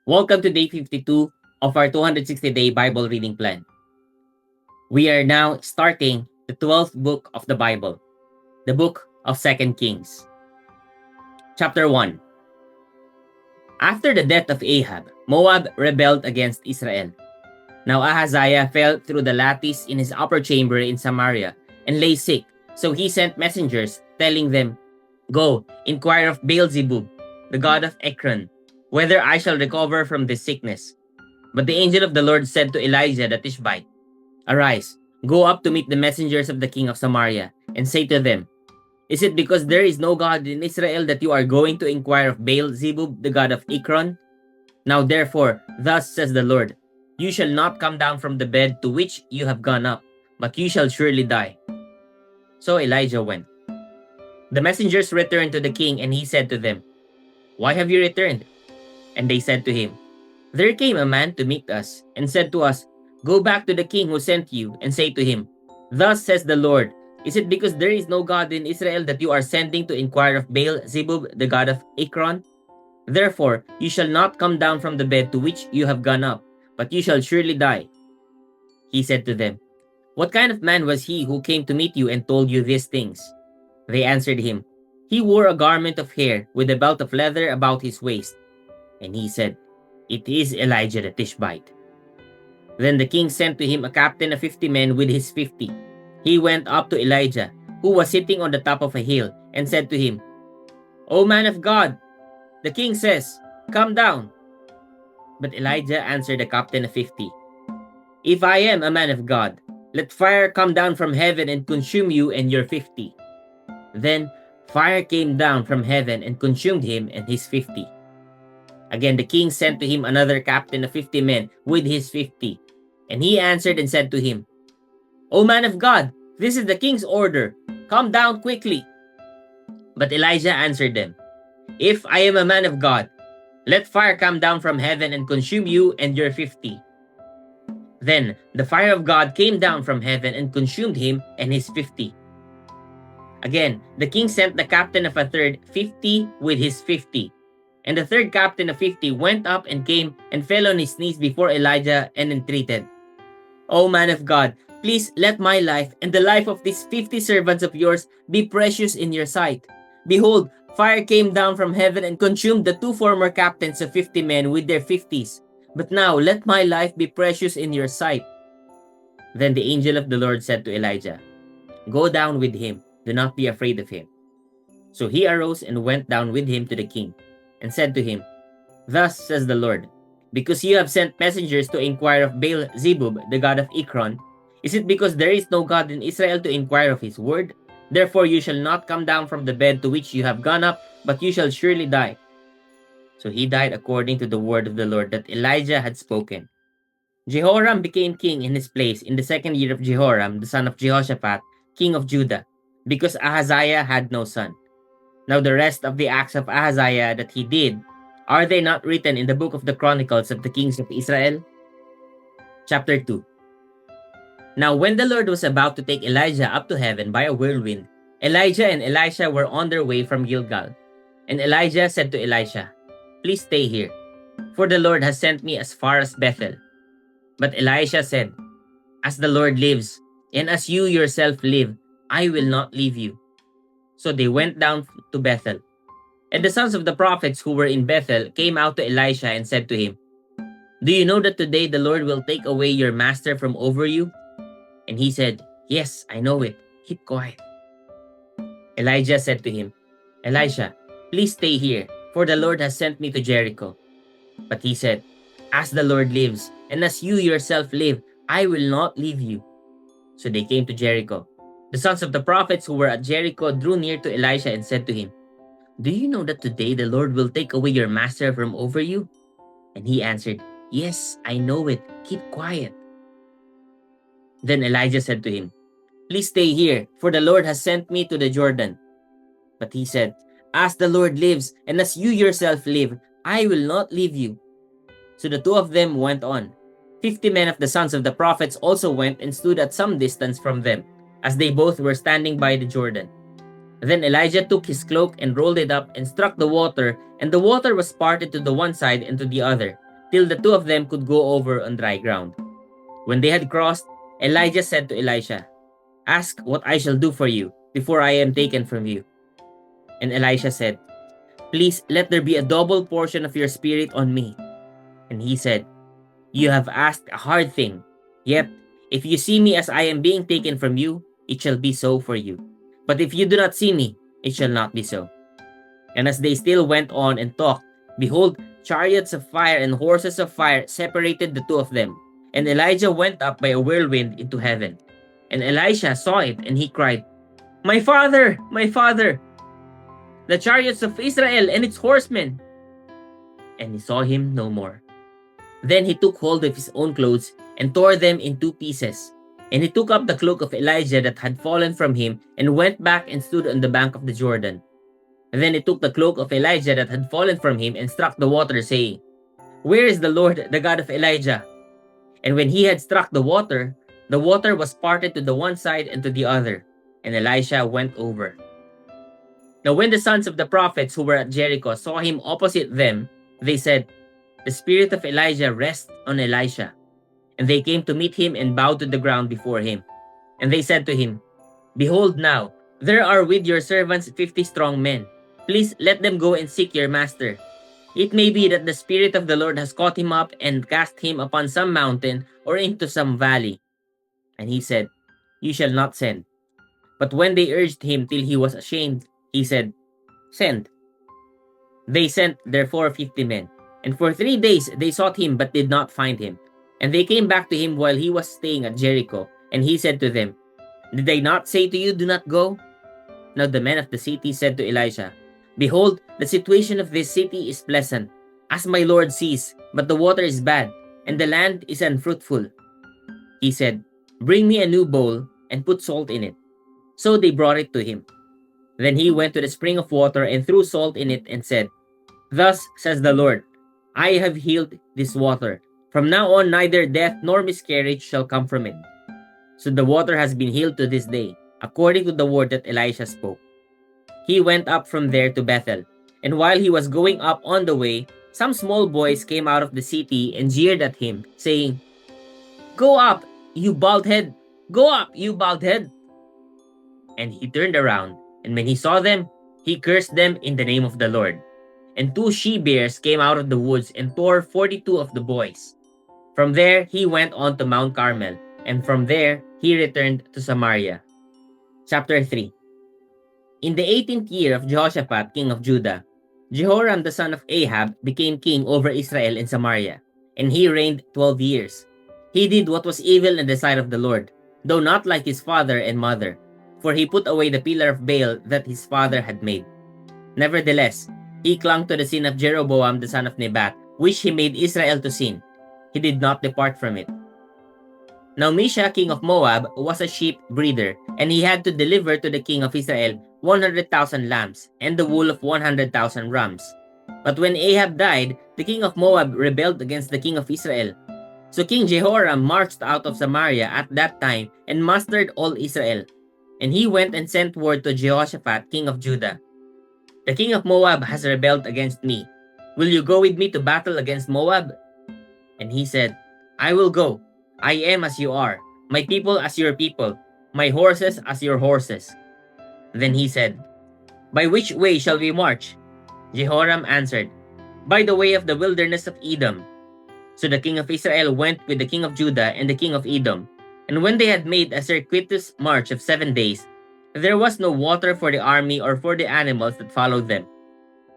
Welcome to day 52 of our 260-day Bible reading plan. We are now starting the 12th book of the Bible, the book of 2 Kings. Chapter 1. After the death of Ahab, Moab rebelled against Israel. Now Ahaziah fell through the lattice in his upper chamber in Samaria and lay sick, so he sent messengers telling them, "Go, inquire of Beelzebub, the god of Ekron, whether I shall recover from this sickness." But the angel of the Lord said to Elijah the Tishbite, "Arise, go up to meet the messengers of the king of Samaria, and say to them, Is it because there is no God in Israel that you are going to inquire of Baal-zebub, the god of Ekron? Now therefore, thus says the Lord, you shall not come down from the bed to which you have gone up, but you shall surely die." So Elijah went. The messengers returned to the king, and he said to them, "Why have you returned?" And they said to him, "There came a man to meet us, and said to us, Go back to the king who sent you, and say to him, Thus says the Lord, Is it because there is no God in Israel that you are sending to inquire of Baal-zebub, the god of Ekron? Therefore, you shall not come down from the bed to which you have gone up, but you shall surely die." He said to them, "What kind of man was he who came to meet you and told you these things?" They answered him, "He wore a garment of hair with a belt of leather about his waist." And he said, "It is Elijah the Tishbite." Then the king sent to him a captain of 50 men with his 50. He went up to Elijah, who was sitting on the top of a hill, and said to him, "O man of God, the king says, Come down." But Elijah answered the captain of 50, "If I am a man of God, let fire come down from heaven and consume you and your 50. Then fire came down from heaven and consumed him and his 50. Again the king sent to him another captain of 50 men with his 50. And he answered and said to him, "O man of God, this is the king's order. Come down quickly." But Elijah answered them, "If I am a man of God, let fire come down from heaven and consume you and your 50. Then the fire of God came down from heaven and consumed him and his 50. Again, the king sent the captain of a third 50 with his 50. And the third captain of 50 went up and came and fell on his knees before Elijah and entreated, "O man of God, please let my life and the life of these 50 servants of yours be precious in your sight. Behold, fire came down from heaven and consumed the two former captains of 50 men with their 50s. But now let my life be precious in your sight." Then the angel of the Lord said to Elijah, "Go down with him. Do not be afraid of him." So he arose and went down with him to the king, and said to him, "Thus says the Lord, because you have sent messengers to inquire of Baal-zebub, the god of Ekron, is it because there is no God in Israel to inquire of his word? Therefore you shall not come down from the bed to which you have gone up, but you shall surely die." So he died according to the word of the Lord that Elijah had spoken. Jehoram became king in his place in the second year of Jehoram, the son of Jehoshaphat, king of Judah, because Ahaziah had no son. Now the rest of the acts of Ahaziah that he did, are they not written in the book of the Chronicles of the kings of Israel? Chapter 2. Now when the Lord was about to take Elijah up to heaven by a whirlwind, Elijah and Elisha were on their way from Gilgal. And Elijah said to Elisha, "Please stay here, for the Lord has sent me as far as Bethel." But Elisha said, "As the Lord lives, and as you yourself live, I will not leave you." So they went down to Bethel. And the sons of the prophets who were in Bethel came out to Elisha and said to him, "Do you know that today the Lord will take away your master from over you?" And he said, "Yes, I know it. Keep quiet." Elijah said to him, "Elisha, please stay here, for the Lord has sent me to Jericho." But he said, "As the Lord lives, and as you yourself live, I will not leave you." So they came to Jericho. The sons of the prophets who were at Jericho drew near to Elisha and said to him, "Do you know that today the Lord will take away your master from over you?" And he answered, "Yes, I know it. Keep quiet." Then Elijah said to him, "Please stay here, for the Lord has sent me to the Jordan." But he said, "As the Lord lives, and as you yourself live, I will not leave you." So the two of them went on. 50 men of the sons of the prophets also went and stood at some distance from them, as they both were standing by the Jordan. Then Elijah took his cloak and rolled it up and struck the water, and the water was parted to the one side and to the other, till the two of them could go over on dry ground. When they had crossed, Elijah said to Elisha, "Ask what I shall do for you before I am taken from you." And Elisha said, "Please let there be a double portion of your spirit on me." And he said, "You have asked a hard thing. Yet, if you see me as I am being taken from you, it shall be so for you. But if you do not see me, it shall not be so." And as they still went on and talked, behold, chariots of fire and horses of fire separated the two of them. And Elijah went up by a whirlwind into heaven. And Elisha saw it, and he cried, "My father, my father, the chariots of Israel and its horsemen!" And he saw him no more. Then he took hold of his own clothes and tore them in two pieces. And he took up the cloak of Elijah that had fallen from him and went back and stood on the bank of the Jordan. And then he took the cloak of Elijah that had fallen from him and struck the water, saying, "Where is the Lord, the God of Elijah?" And when he had struck the water was parted to the one side and to the other, and Elisha went over. Now when the sons of the prophets who were at Jericho saw him opposite them, they said, "The spirit of Elijah rests on Elisha." And they came to meet him and bowed to the ground before him. And they said to him, "Behold now, there are with your servants 50 strong men. Please let them go and seek your master. It may be that the Spirit of the Lord has caught him up and cast him upon some mountain or into some valley." And he said, "You shall not send." But when they urged him till he was ashamed, he said, "Send." They sent therefore 50 men. And for 3 days they sought him but did not find him. And they came back to him while he was staying at Jericho. And he said to them, "Did I not say to you, do not go?" Now the men of the city said to Elisha, "Behold, the situation of this city is pleasant, as my Lord sees, but the water is bad, and the land is unfruitful." He said, "Bring me a new bowl, and put salt in it." So they brought it to him. Then he went to the spring of water and threw salt in it and said, "Thus says the Lord, I have healed this water. From now on neither death nor miscarriage shall come from it." So the water has been healed to this day, according to the word that Elisha spoke. He went up from there to Bethel, and while he was going up on the way, some small boys came out of the city and jeered at him, saying, "Go up, you bald head! Go up, you bald head!" And he turned around, and when he saw them, he cursed them in the name of the Lord. And 2 she-bears came out of the woods and tore 42 of the boys. From there he went on to Mount Carmel, and from there he returned to Samaria. Chapter 3. In the 18th year of Jehoshaphat, king of Judah, Jehoram the son of Ahab became king over Israel and Samaria, and he reigned 12 years. He did what was evil in the sight of the Lord, though not like his father and mother, for he put away the pillar of Baal that his father had made. Nevertheless, he clung to the sin of Jeroboam the son of Nebat, which he made Israel to sin. He did not depart from it. Now Mesha, king of Moab, was a sheep breeder, and he had to deliver to the king of Israel 100,000 lambs, and the wool of 100,000 rams. But when Ahab died, the king of Moab rebelled against the king of Israel. So King Jehoram marched out of Samaria at that time and mustered all Israel. And he went and sent word to Jehoshaphat, king of Judah, "The king of Moab has rebelled against me. Will you go with me to battle against Moab?" And he said, "I will go. I am as you are, my people as your people, my horses as your horses." Then he said, "By which way shall we march?" Jehoram answered, "By the way of the wilderness of Edom." So the king of Israel went with the king of Judah and the king of Edom. And when they had made a circuitous march of 7 days, there was no water for the army or for the animals that followed them.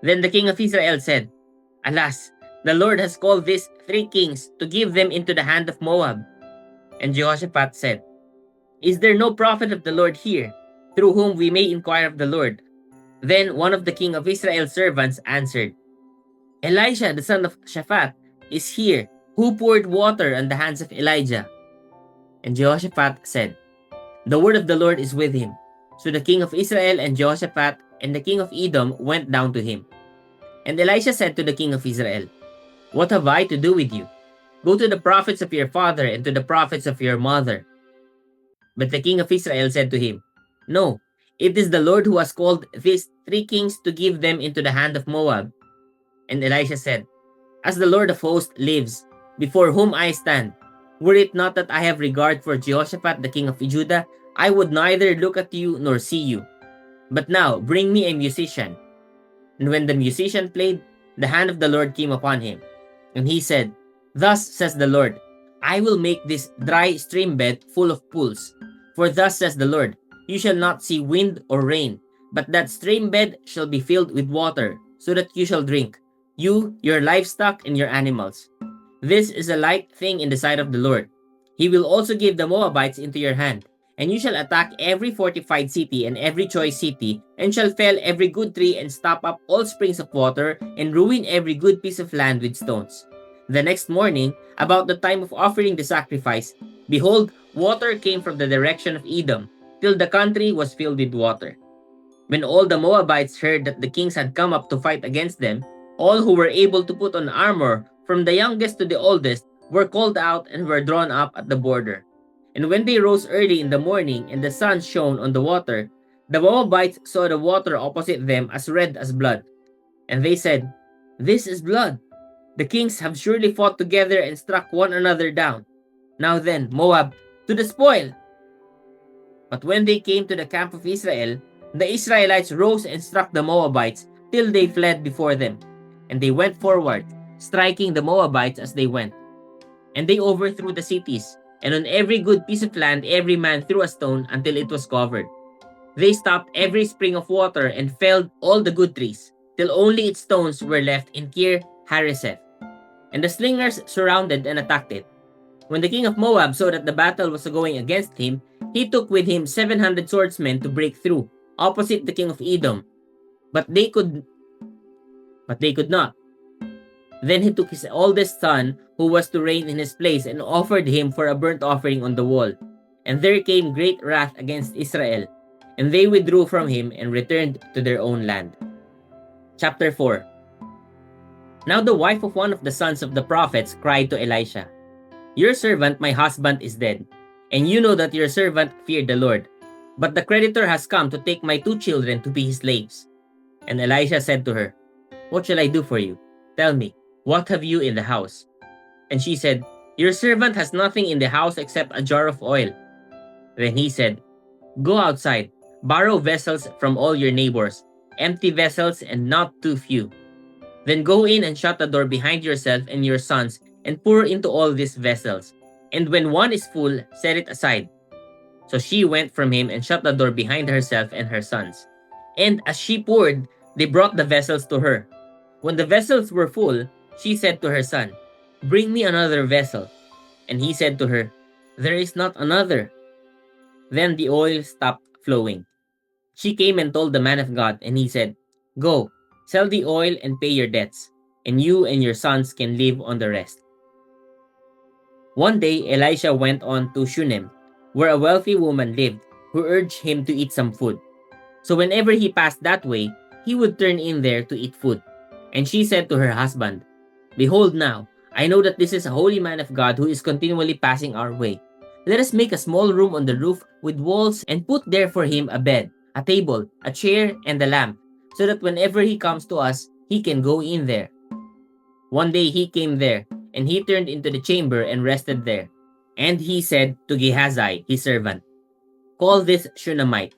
Then the king of Israel said, "Alas, the Lord has called these 3 kings to give them into the hand of Moab." And Jehoshaphat said, "Is there no prophet of the Lord here, through whom we may inquire of the Lord?" Then one of the king of Israel's servants answered, "Elisha the son of Shaphat is here, who poured water on the hands of Elijah." And Jehoshaphat said, "The word of the Lord is with him." So the king of Israel and Jehoshaphat and the king of Edom went down to him. And Elisha said to the king of Israel, "What have I to do with you? Go to the prophets of your father and to the prophets of your mother." But the king of Israel said to him, "No, it is the Lord who has called these 3 kings to give them into the hand of Moab." And Elisha said, As the Lord of hosts lives, before whom I stand, were it not that I have regard for Jehoshaphat the king of Judah, I would neither look at you nor see you. But now bring me a musician. And when the musician played, the hand of the Lord came upon him. And he said, Thus says the Lord, I will make this dry stream bed full of pools. For thus says the Lord, you shall not see wind or rain, but that stream bed shall be filled with water, so that you shall drink, you, your livestock, and your animals. This is a light thing in the sight of the Lord. He will also give the Moabites into your hand, and you shall attack every fortified city and every choice city, and shall fell every good tree and stop up all springs of water, and ruin every good piece of land with stones. The next morning, about the time of offering the sacrifice, behold, water came from the direction of Edom, till the country was filled with water. When all the Moabites heard that the kings had come up to fight against them, all who were able to put on armor, from the youngest to the oldest, were called out and were drawn up at the border. And when they rose early in the morning and the sun shone on the water, the Moabites saw the water opposite them as red as blood. And they said, This is blood. The kings have surely fought together and struck one another down. Now then, Moab, to the spoil! But when they came to the camp of Israel, the Israelites rose and struck the Moabites till they fled before them. And they went forward, striking the Moabites as they went. And they overthrew the cities, and on every good piece of land every man threw a stone until it was covered. They stopped every spring of water and felled all the good trees, till only its stones were left in Kir Hareseth. And the slingers surrounded and attacked it. When the king of Moab saw that the battle was going against him, he took with him 700 swordsmen to break through, opposite the king of Edom. But they could not. Then he took his oldest son, who was to reign in his place, and offered him for a burnt offering on the wall. And there came great wrath against Israel, and they withdrew from him and returned to their own land. Chapter 4. Now the wife of one of the sons of the prophets cried to Elisha, Your servant, my husband, is dead, and you know that your servant feared the Lord. But the creditor has come to take my 2 children to be his slaves. And Elisha said to her, What shall I do for you? Tell me, what have you in the house? And she said, Your servant has nothing in the house except a jar of oil. Then he said, Go outside, borrow vessels from all your neighbors, empty vessels and not too few. Then go in and shut the door behind yourself and your sons, and pour into all these vessels. And when one is full, set it aside. So she went from him and shut the door behind herself and her sons. And as she poured, they brought the vessels to her. When the vessels were full, she said to her son, Bring me another vessel. And he said to her, There is not another. Then the oil stopped flowing. She came and told the man of God, and he said, Go, sell the oil and pay your debts, and you and your sons can live on the rest. One day Elisha went on to Shunem, where a wealthy woman lived, who urged him to eat some food. So whenever he passed that way, he would turn in there to eat food. And she said to her husband, Behold now, I know that this is a holy man of God who is continually passing our way. Let us make a small room on the roof with walls and put there for him a bed, a table, a chair, and a lamp, so that whenever he comes to us, he can go in there. One day he came there, and he turned into the chamber and rested there. And he said to Gehazi, his servant, Call this Shunammite.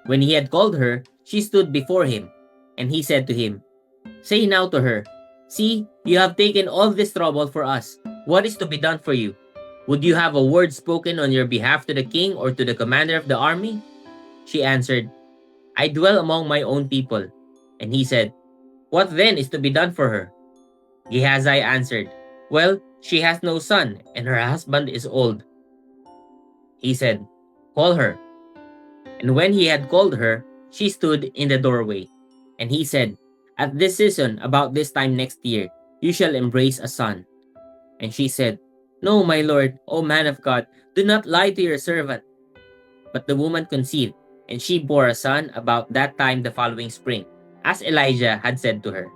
When he had called her, she stood before him, and he said to him, Say now to her, See, you have taken all this trouble for us. What is to be done for you? Would you have a word spoken on your behalf to the king or to the commander of the army? She answered, I dwell among my own people. And he said, What then is to be done for her? Gehazi answered, Well, she has no son, and her husband is old. He said, Call her. And when he had called her, she stood in the doorway. And he said, At this season, about this time next year, you shall embrace a son. And she said, No, my lord, O man of God, do not lie to your servant. But the woman conceived, and she bore a son about that time the following spring, as Elijah had said to her.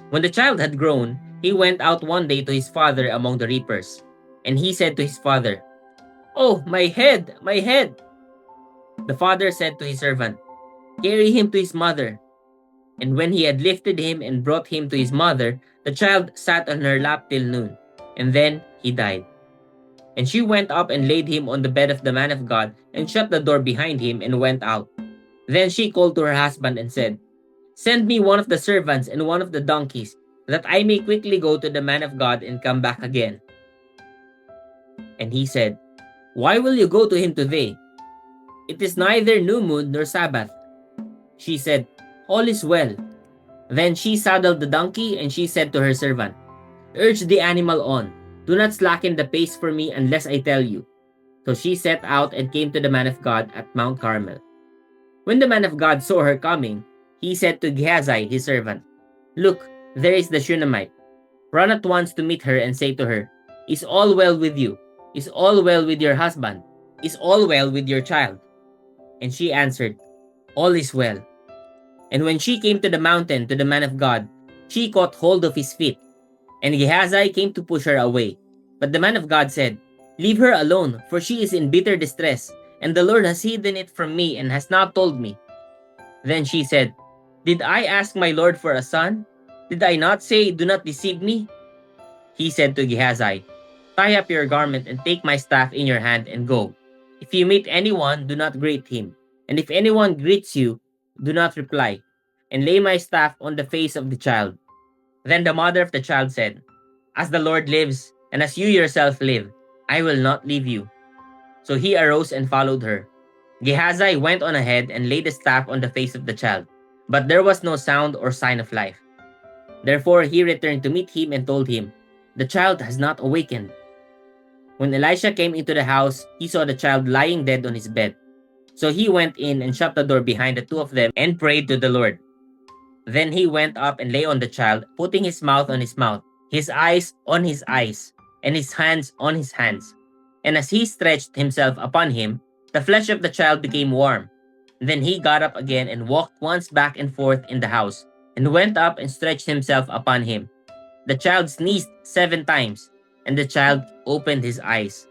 When the child had grown, he went out one day to his father among the reapers. And he said to his father, Oh, my head, my head! The father said to his servant, Carry him to his mother. And when he had lifted him and brought him to his mother, the child sat on her lap till noon, and then he died. And she went up and laid him on the bed of the man of God, and shut the door behind him, and went out. Then she called to her husband and said, Send me one of the servants and one of the donkeys, that I may quickly go to the man of God and come back again. And he said, Why will you go to him today? It is neither new moon nor Sabbath. She said, All is well. Then she saddled the donkey, and she said to her servant, Urge the animal on. Do not slacken the pace for me unless I tell you. So she set out and came to the man of God at Mount Carmel. When the man of God saw her coming, he said to Gehazi, his servant, Look, there is the Shunammite. Run at once to meet her and say to her, Is all well with you? Is all well with your husband? Is all well with your child? And she answered, All is well. And when she came to the mountain to the man of God, she caught hold of his feet. And Gehazi came to push her away. But the man of God said, Leave her alone, for she is in bitter distress, and the Lord has hidden it from me and has not told me. Then she said, Did I ask my Lord for a son? Did I not say, Do not deceive me? He said to Gehazi, Tie up your garment and take my staff in your hand and go. If you meet anyone, do not greet him. And if anyone greets you, do not reply. And lay my staff on the face of the child. Then the mother of the child said, As the Lord lives, and as you yourself live, I will not leave you. So he arose and followed her. Gehazi went on ahead and laid the staff on the face of the child, but there was no sound or sign of life. Therefore he returned to meet him and told him, The child has not awakened. When Elisha came into the house, he saw the child lying dead on his bed. So he went in and shut the door behind the two of them and prayed to the Lord. Then he went up and lay on the child, putting his mouth on his mouth, his eyes on his eyes, and his hands on his hands. And as he stretched himself upon him, the flesh of the child became warm. Then he got up again and walked once back and forth in the house, and went up and stretched himself upon him. The child sneezed 7 times, and the child opened his eyes.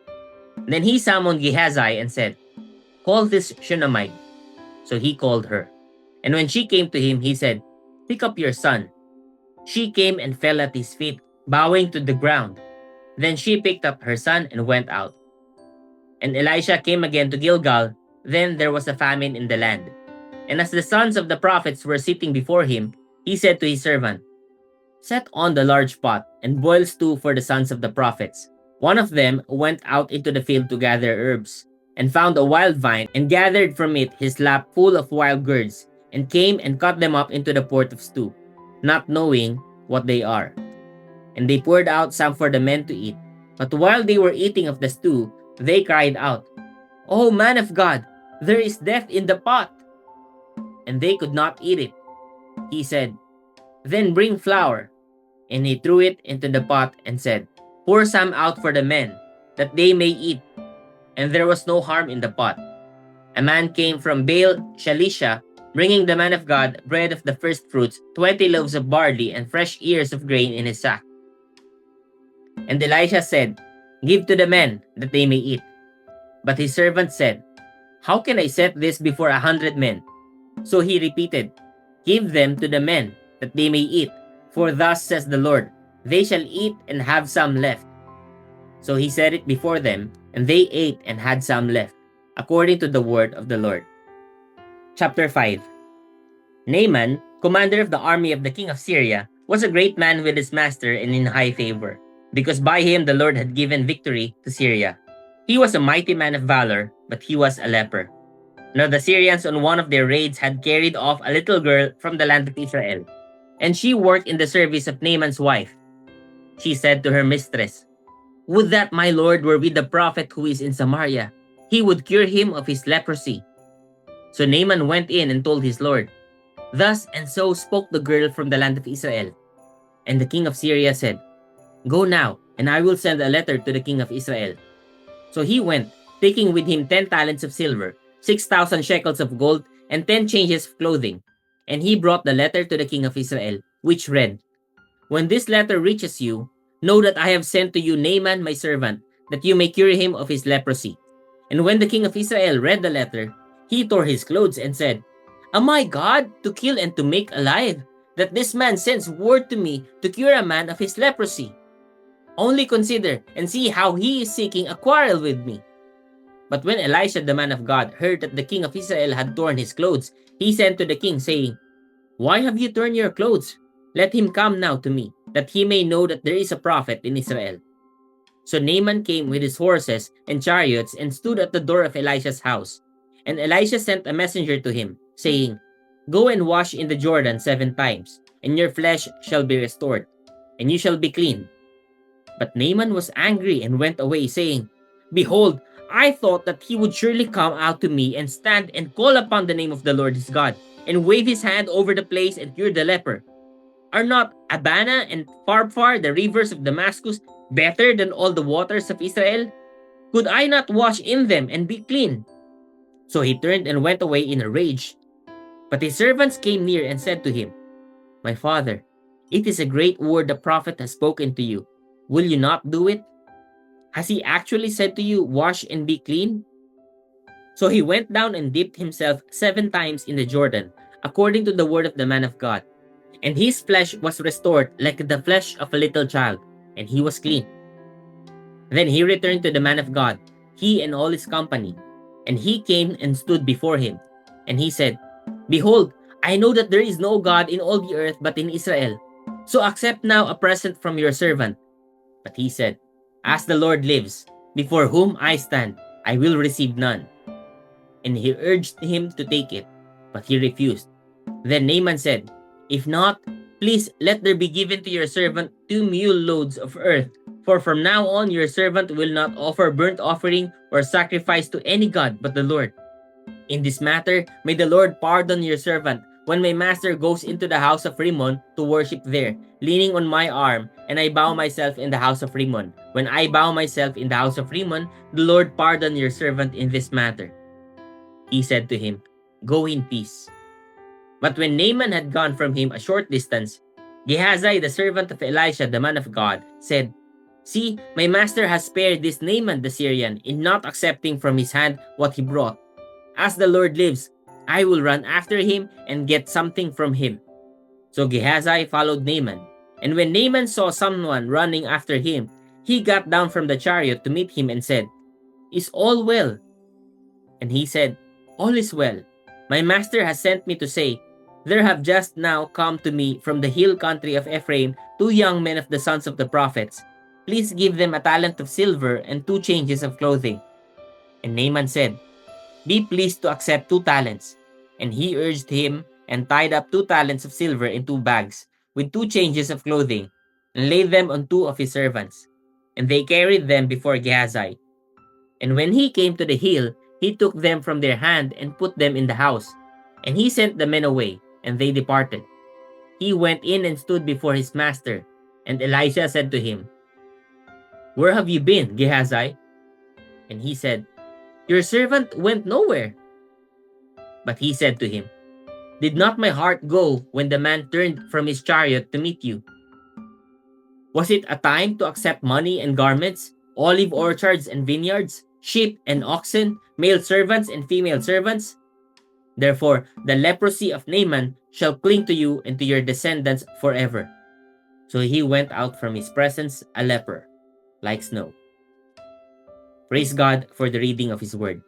Then he summoned Gehazi and said, Call this Shunammite. So he called her. And when she came to him, he said, Pick up your son. She came and fell at his feet, bowing to the ground. Then she picked up her son and went out. And Elisha came again to Gilgal. Then there was a famine in the land. And as the sons of the prophets were sitting before him, he said to his servant, Set on the large pot, and boil stew for the sons of the prophets. One of them went out into the field to gather herbs, and found a wild vine, and gathered from it his lap full of wild gourds, and came and cut them up into the pot of stew, not knowing what they are. And they poured out some for the men to eat. But while they were eating of the stew, they cried out, O man of God, there is death in the pot! And they could not eat it. He said, Then bring flour. And he threw it into the pot and said, Pour some out for the men, that they may eat. And there was no harm in the pot. A man came from Baal Shalisha, bringing the man of God bread of the first fruits, 20 loaves of barley, and fresh ears of grain in his sack. And Elisha said, Give to the men, that they may eat. But his servant said, How can I set this before 100 men? So he repeated, Give them to the men, that they may eat. For thus says the Lord, They shall eat and have some left. So he set it before them, and they ate and had some left, according to the word of the Lord. Chapter 5. Naaman, commander of the army of the king of Syria, was a great man with his master and in high favor, because by him the Lord had given victory to Syria. He was a mighty man of valor, but he was a leper. Now the Syrians on one of their raids had carried off a little girl from the land of Israel, and she worked in the service of Naaman's wife. She said to her mistress, Would that my lord were with the prophet who is in Samaria. He would cure him of his leprosy. So Naaman went in and told his lord. Thus and so spoke the girl from the land of Israel. And the king of Syria said, Go now, and I will send a letter to the king of Israel. So he went, taking with him 10 talents of silver, 6,000 shekels of gold, and 10 changes of clothing. And he brought the letter to the king of Israel, which read, When this letter reaches you, know that I have sent to you Naaman my servant, that you may cure him of his leprosy. And when the king of Israel read the letter, he tore his clothes and said, Am I God to kill and to make alive, that this man sends word to me to cure a man of his leprosy? Only consider and see how he is seeking a quarrel with me." But when Elisha the man of God heard that the king of Israel had torn his clothes, he sent to the king, saying, "Why have you torn your clothes? Let him come now to me, that he may know that there is a prophet in Israel." So Naaman came with his horses and chariots and stood at the door of Elisha's house. And Elisha sent a messenger to him, saying, "Go and wash in the Jordan 7 times, and your flesh shall be restored, and you shall be clean." But Naaman was angry and went away, saying, "Behold, I thought that he would surely come out to me and stand and call upon the name of the Lord his God, and wave his hand over the place and cure the leper. Are not Abana and Pharpar, the rivers of Damascus, better than all the waters of Israel? Could I not wash in them and be clean?" So he turned and went away in a rage. But his servants came near and said to him, "My father, it is a great word the prophet has spoken to you. Will you not do it? Has he actually said to you, 'Wash and be clean'?" So he went down and dipped himself 7 times in the Jordan, according to the word of the man of God. And his flesh was restored like the flesh of a little child, and he was clean. Then he returned to the man of God, he and all his company. And he came and stood before him. And he said, "Behold, I know that there is no God in all the earth but in Israel. So accept now a present from your servant." But he said, "As the Lord lives, before whom I stand, I will receive none." And he urged him to take it, but he refused. Then Naaman said, "If not, please let there be given to your servant 2 mule loads of earth, for from now on your servant will not offer burnt offering or sacrifice to any god but the Lord. In this matter, may the Lord pardon your servant when my master goes into the house of Rimmon to worship there, leaning on my arm, and I bow myself in the house of Rimmon. When I bow myself in the house of Rimmon, the Lord pardon your servant in this matter." He said to him, "Go in peace." But when Naaman had gone from him a short distance, Gehazi, the servant of Elisha, the man of God, said, "See, my master has spared this Naaman the Syrian in not accepting from his hand what he brought. As the Lord lives, I will run after him and get something from him." So Gehazi followed Naaman. And when Naaman saw someone running after him, he got down from the chariot to meet him and said, "Is all well?" And he said, "All is well. My master has sent me to say, there have just now come to me from the hill country of Ephraim 2 young men of the sons of the prophets. Please give them a talent of silver and 2 changes of clothing." And Naaman said, "Be pleased to accept 2 talents. And he urged him and tied up 2 talents of silver in 2 bags, with 2 changes of clothing, and laid them on 2 of his servants. And they carried them before Gehazi. And when he came to the hill, he took them from their hand and put them in the house. And he sent the men away, and they departed. He went in and stood before his master. And Elisha said to him, "Where have you been, Gehazi?" And he said, "Your servant went nowhere." But he said to him, "Did not my heart go when the man turned from his chariot to meet you? Was it a time to accept money and garments, olive orchards and vineyards, sheep and oxen, male servants and female servants? Therefore, the leprosy of Naaman shall cling to you and to your descendants forever." So he went out from his presence a leper, like snow. Praise God for the reading of his word.